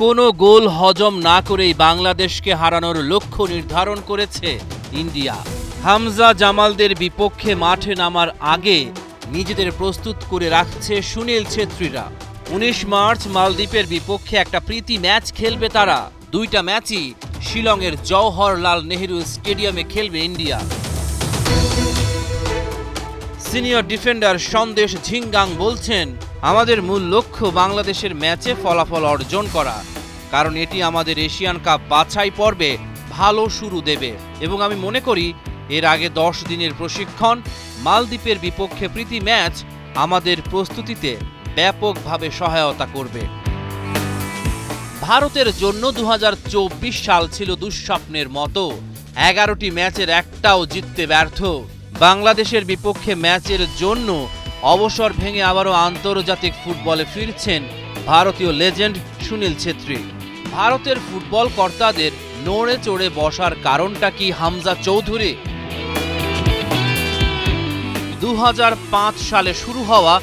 কোনো গোল হজম না করেই বাংলাদেশকে হারানোর লক্ষ্য নির্ধারণ করেছে ইন্ডিয়া। হামজা জামালদের বিপক্ষে মাঠে নামার আগে নিজেদের প্রস্তুত করে রাখছে সুনীল ছেত্রীরা। ১৯ মার্চ মালদ্বীপের বিপক্ষে একটা প্রীতি ম্যাচ খেলবে তারা। দুইটা ম্যাচই শিলংয়ের জওহরলাল নেহেরু স্টেডিয়ামে খেলবে ইন্ডিয়া। সিনিয়র ডিফেন্ডার সন্দেশ ঝিঙ্গাং বলছেন, আমাদের মূল লক্ষ্য বাংলাদেশের ম্যাচে ফলাফল অর্জন করা, কারণ এটি আমাদের এশিয়ান কাপ বাছাই পর্বে ভালো শুরু দেবে এবং আমি মনে করি এর আগে 10 দিনের প্রশিক্ষণ, মালদ্বীপের বিপক্ষে প্রীতি ম্যাচ আমাদের প্রস্তুতিতে ব্যাপকভাবে সহায়তা করবে। ভারতের জন্য 2024 সাল ছিল দুঃস্বপ্নের মতো। 11টি ম্যাচের একটাও জিততে ব্যর্থ। বাংলাদেশের বিপক্ষে ম্যাচের জন্য অবসর ভেঙে আবারও আন্তর্জাতিক ফুটবলে ফিরছেন ভারতীয় লেজেন্ড সুনীল ছেত্রী। ভারতের ফুটবল কর্তাদের নড়ে চড়ে বসার কারণটা কি হামজা চৌধুরী? 2005 সালে শুরু হওয়া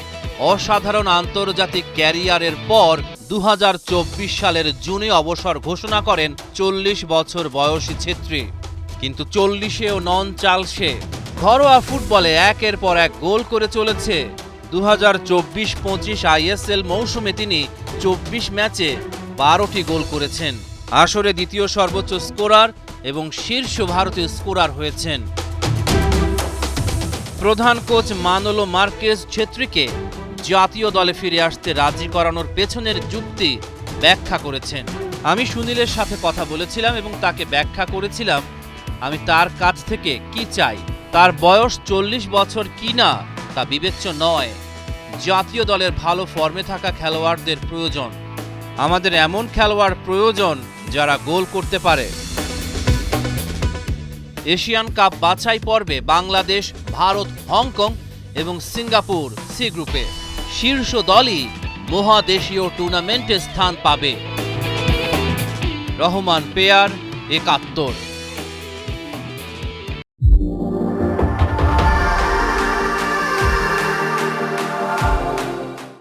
অসাধারণ আন্তর্জাতিক ক্যারিয়ারের পর 2024 সালের জুনে অবসর ঘোষণা করেন 40 বছর বয়সী ছেত্রী। কিন্তু 40-এও নন চাল সে। ঘরোয়া ফুটবলে একের পর এক গোল করে চলেছে। 2024-25 আইএসএল মৌসুমে তিনি 24 ম্যাচে 12টি গোল করেছেন। আসরে দ্বিতীয় সর্বোচ্চ স্কোরার এবং শীর্ষ ভারতীয় স্কোরার হয়েছেন। প্রধান কোচ মানোলো মার্কেজ ছেত্রীকে জাতীয় দলে ফিরে আসতে রাজি করানোর পেছনের যুক্তি ব্যাখ্যা করেছেন। আমি সুনীলের সাথে কথা বলেছিলাম এবং তাকে ব্যাখ্যা করেছিলাম আমি তার কাছ থেকে কি চাই। তার বয়স 40 বছর কিনা তা বিবেচ্য নয়। জাতীয় দলের ভালো ফর্মে থাকা খেলোয়াড়দের প্রয়োজন। আমাদের এমন খেলোয়াড় প্রয়োজন যারা গোল করতে পারে। এশিয়ান কাপ বাছাই পর্বে বাংলাদেশ, ভারত, হংকং এবং সিঙ্গাপুর সি গ্রুপে। শীর্ষ দলই মহাদেশীয় টুর্নামেন্টে স্থান পাবে। রহমান পেয়ার, ৭১।